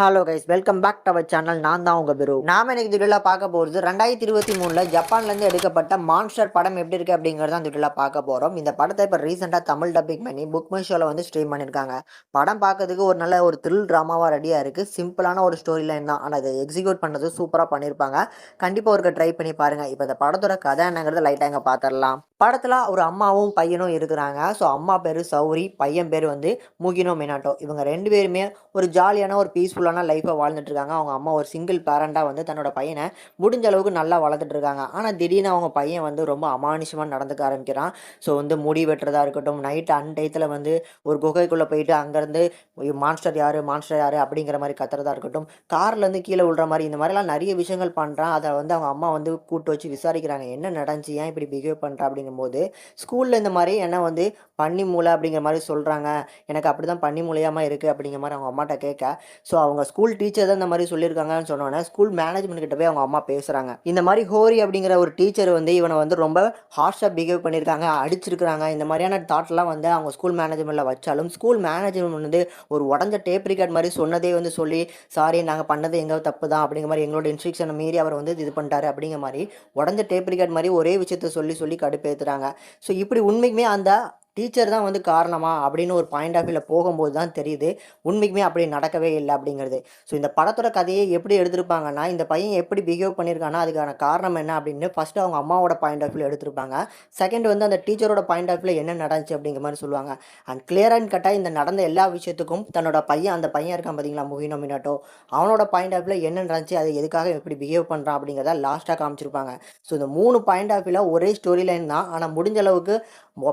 Hello guys, welcome back to our channel. நான் தான் உங்கள் பிரு. நாம இன்னைக்கு வீடியோவில் பார்க்க போகிறது 2023 ஜப்பான்லேருந்து எடுக்கப்பட்ட மான்ஸ்டர் படம் எப்படி இருக்குது அப்படிங்கிறத அந்த வீடியோவில் பார்க்க போகிறோம். இந்த படத்தை இப்போ ரீசெண்டாக தமிழ் டப்பிங் பண்ணி புக் மை ஷோவில் வந்து ஸ்ட்ரீம் பண்ணியிருக்காங்க. படம் பார்க்கறதுக்கு ஒரு நல்ல ஒரு த்ரில் ட்ராமாவாக ரெடியாக இருக்குது. சிம்பிளான ஒரு ஸ்டோரி லைன் தான், ஆனால் அதை எக்ஸிக்யூட் பண்ணுறது சூப்பராக பண்ணியிருப்பாங்க. கண்டிப்பாக ஒரு ட்ரை பண்ணி பாருங்கள். இப்போ இந்த படத்தோட கதை என்னங்கிறத லைட்டாக இங்கே பார்த்துடலாம். படத்தில் ஒரு அம்மாவும் பையனும் இருக்கிறாங்க. ஸோ அம்மா பேர் சௌரி, பையன் பேர் வந்து முகினோ மினாட்டோ. இவங்க ரெண்டு பேருமே ஒரு ஜாலியான ஒரு பீஸ்ஃபுல்லான லைஃப்பை வாழ்ந்துட்டு இருக்காங்க. அவங்க அம்மா ஒரு சிங்கிள் பேரண்டாக வந்து தன்னோட பையனை முடிஞ்ச அளவுக்கு நல்லா வளர்த்துட்டு இருக்காங்க. ஆனால் திடீர்னு அவங்க பையன் வந்து ரொம்ப அமானுஷமாக நடந்துக்க ஆரம்பிக்கிறான். ஸோ வந்து முடி வெட்டுறதா இருக்கட்டும், நைட்டு அன்டயத்தில் வந்து ஒரு குகைக்குள்ளே போயிட்டு அங்கேருந்து மான்ஸ்டர் யார் மான்ஸ்டர் யார் அப்படிங்கிற மாதிரி கத்துறதா இருக்கட்டும், கார்லேருந்து கீழே விழுற மாதிரி இந்த மாதிரிலாம் நிறைய விஷயங்கள் பண்ணுறான். அதை வந்து அவங்க அம்மா வந்து கூட்டு வச்சு விசாரிக்கிறாங்க, என்ன நடந்துச்சு, ஏன் இப்படி பிஹேவ் பண்ணுறா அப்படிங்கும்போது, ஸ்கூலில் இந்த மாதிரி என்ன வந்து பன்னி மூளை அப்படிங்கிற மாதிரி சொல்கிறாங்க, எனக்கு அப்படி தான் பன்னி மூலையாமல் இருக்குது அப்படிங்கிற மாதிரி அவங்க அம்மாட்ட கேட்க, ஸோ அவங்க ஸ்கூல் டீச்சர் தான் இந்த மாதிரி சொல்லியிருக்காங்கன்னு சொன்னோன்னே ஸ்கூல் மேனேஜ்மெண்ட் கிட்ட போய் அவங்க அம்மா பேசுகிறாங்க. இந்த மாதிரி ஹோரி அப்படிங்கிற ஒரு டீச்சர் வந்து இவனை வந்து ரொம்ப ஹார்ஷாக பிஹேவ் பண்ணியிருக்காங்க, அடிச்சிருக்கிறாங்க. இந்த மாதிரியான தாட்லாம் வந்து அவங்க ஸ்கூல் மேனேஜ்மெண்ட்டில் வச்சாலும் ஸ்கூல் மேனேஜ்மெண்ட் வந்து ஒரு உடஞ்ச டேப் ரிகார்ட் மாதிரி சொன்னதே வந்து சொல்லி, சாரி நாங்கள் பண்ணது எங்கள் தப்பு தான் அப்படிங்கிற மாதிரி எங்களோட இன்ஸ்ட்ரக்ஷனை மீறி அவர் வந்து இது பண்ணிட்டாரு அப்படிங்கிற மாதிரி உடஞ்ச டேப் ரிகார்ட் மாதிரி ஒரே விஷயத்த சொல்லி சொல்லி கடுப்பேற்றுறாங்க. ஸோ இப்படி உண்மைக்குமே அந்த டீச்சர் தான் வந்து காரணமா அப்படின்னு ஒரு பாயிண்ட் ஆஃப் வியூவில் போகும்போது தான் தெரியுது உண்மைக்குமே அப்படி நடக்கவே இல்லை அப்படிங்கிறது. ஸோ இந்த படத்தோட கதையை எப்படி எடுத்திருப்பாங்கன்னா, இந்த பையன் எப்படி பிஹேவ் பண்ணியிருக்கானா அதுக்கான காரணம் என்ன அப்படின்னு ஃபஸ்ட்டு அவங்க அம்மாவோட பாயிண்ட் ஆஃப் வியூவில் எடுத்திருப்பாங்க. செகண்ட் வந்து அந்த டீச்சரோட பாயிண்ட் ஆஃப் வியூவில் என்ன நடந்துச்சு அப்படிங்கிற மாதிரி சொல்லுவாங்க. அண்ட் கிளியர் அண்ட் கட்டாக இந்த நடந்த எல்லா விஷயத்துக்கும் தன்னோட பையன், அந்த பையன் இருக்கான் பார்த்தீங்களா முகினோ மினாட்டோ, அவனோட பாயிண்ட் ஆஃப் வியூவில் என்ன நடந்துச்சு, அது எதுக்காக எப்படி பிஹேவ் பண்ணுறான் அப்படிங்கிறத லாஸ்ட்டாக காமிச்சிருப்பாங்க. ஸோ இந்த 3 பாயிண்ட் ஆஃப் வியூவில் ஒரே ஸ்டோரி லைன் தான், ஆனால் முடிஞ்ச அளவுக்கு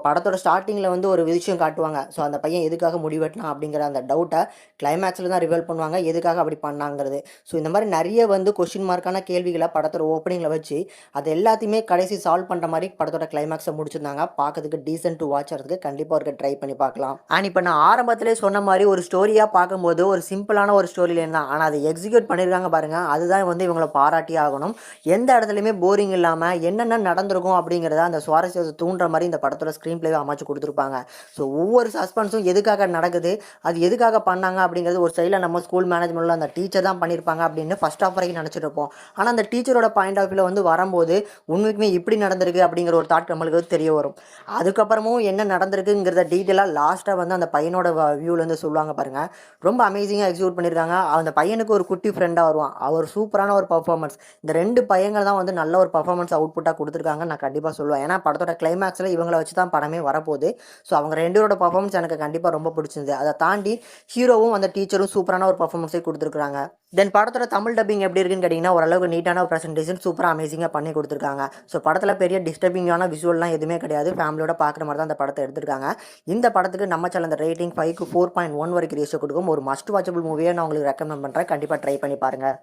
படத்தோட ஸ்டார்டிங்கில் வந்து ஒரு விஷயம் காட்டுவாங்க. ஸோ அந்த பையன் எதுக்காக முடிவெட்டினான் அப்படிங்கிற அந்த டவுட்டை கிளைமேக்ஸில் தான் ரிவீல் பண்ணுவாங்க, எதுக்காக அப்படி பண்ணாங்கிறது. ஸோ இந்த மாதிரி நிறைய வந்து கொஷின் மார்க்கான கேள்விகளை படத்தோட ஓப்பனிங்கில் வச்சு அது எல்லாத்தையுமே கடைசி சால்வ் பண்ணுற மாதிரி படத்தோட கிளைமேக்ஸை முடிச்சிருந்தாங்க. பார்க்கறதுக்கு டீசென்ட் டு வாட்ச் ஆகிறதுக்கு கண்டிப்பாக ஒரு ட்ரை பண்ணி பார்க்கலாம். அண்ட் இப்போ நான் ஆரம்பத்திலே சொன்ன மாதிரி ஒரு ஸ்டோரியாக பார்க்கும்போது ஒரு சிம்பிளான ஒரு ஸ்டோரி லைன் தான், ஆனால் அதை எக்ஸிக்யூட் பண்ணியிருக்காங்க பாருங்கள், அதுதான் வந்து இவங்களை பாராட்டி ஆகணும். எந்த இடத்துலையுமே போரிங் இல்லாமல் என்னென்ன நடந்திருக்கும் அப்படிங்கிறத அந்த சுவாரஸ்யத்தை தூண்டுற மாதிரி இந்த படத்தோட ஸ்க்ரீன் பிளேவை அமைச்சு கொடுத்துருப்பாங்க. ஸோ ஒவ்வொரு சஸ்பென்ஸும் எதுக்காக நடக்குது, அது எதுக்காக பண்ணாங்க அப்படிங்கிறது ஒரு சைடில் நம்ம ஸ்கூல் மேனேஜ்மெண்ட்டில் அந்த டீச்சர் தான் பண்ணியிருப்பாங்க அப்படின்னு ஃபஸ்ட் ஆஃப் வரைக்கும் நினச்சிட்டு இருப்போம். ஆனால் அந்த டீச்சரோட பாயிண்ட் ஆஃப் வியூவில் வந்து வரும்போது உண்மைக்குமே இப்படி நடந்திருக்கு அப்படிங்கிற ஒரு தாட் நம்மளுக்கு தெரிய வரும். அதுக்கப்புறமும் என்ன நடந்திருக்குங்கிறத டீட்டெயிலாக லாஸ்ட்டாக வந்து அந்த பையனோட வியூலேருந்து சொல்லுவாங்க பாருங்கள். ரொம்ப அமேசிங்காக எக்ஸிக்யூட் பண்ணியிருக்காங்க. அந்த பையனுக்கு ஒரு குட்டி ஃப்ரெண்டாக வருவான், அவர் சூப்பரான ஒரு பர்ஃபார்மன்ஸ். இந்த 2 பையங்கள் தான் வந்து நல்ல ஒரு பர்ஃபார்மன்ஸ் அவுட்புட்டாக கொடுத்துருக்காங்க நான் கண்டிப்பாக சொல்லுவேன். ஏன்னா படத்தோட கிளைமேக்ஸில் இவங்களை வச்சு தான் படமே வரப்போகுது. ஸோ அவங்க 2 பேரோட பர்ஃபார்மன்ஸ் எனக்கு கண்டிப்பாக ரொம்ப பிடிச்சிருந்தது. அதை தாண்டி ஹீரோவும் அந்த டீச்சரும் சூப்பரான ஒரு பர்ஃபார்மன்ஸை கொடுத்துருக்காங்க. தென் படத்தோட தமிழ் டப்பிங் எப்படி இருக்குன்னு கேட்டிங்கன்னா, ஓரளவுக்கு நீட்டான ஒரு ப்ரெசன்டேஷன் சூப்பராக அமேசிங்காக பண்ணி கொடுத்துருக்காங்க. ஸோ படத்தில் பெரிய டிஸ்டர்பிங்கான விஷுவல்லாம் எதுவுமே கிடையாது, ஃபேமிலியோட பார்க்குற மாதிரி தான் அந்த படத்தை எடுத்திருக்காங்க. இந்த படத்துக்கு நம்ம சேனல் அந்த ரேட்டிங் 5க்கு 4.1 வரைக்கும் ரேஷியோ கொடுக்கும். ஒரு மஸ்ட் வாட்சபிள் மூவியை நான் உங்களுக்கு ரெக்கமெண்ட் பண்ணுறேன், கண்டிப்பாக ட்ரை பண்ணி பாருங்கள்.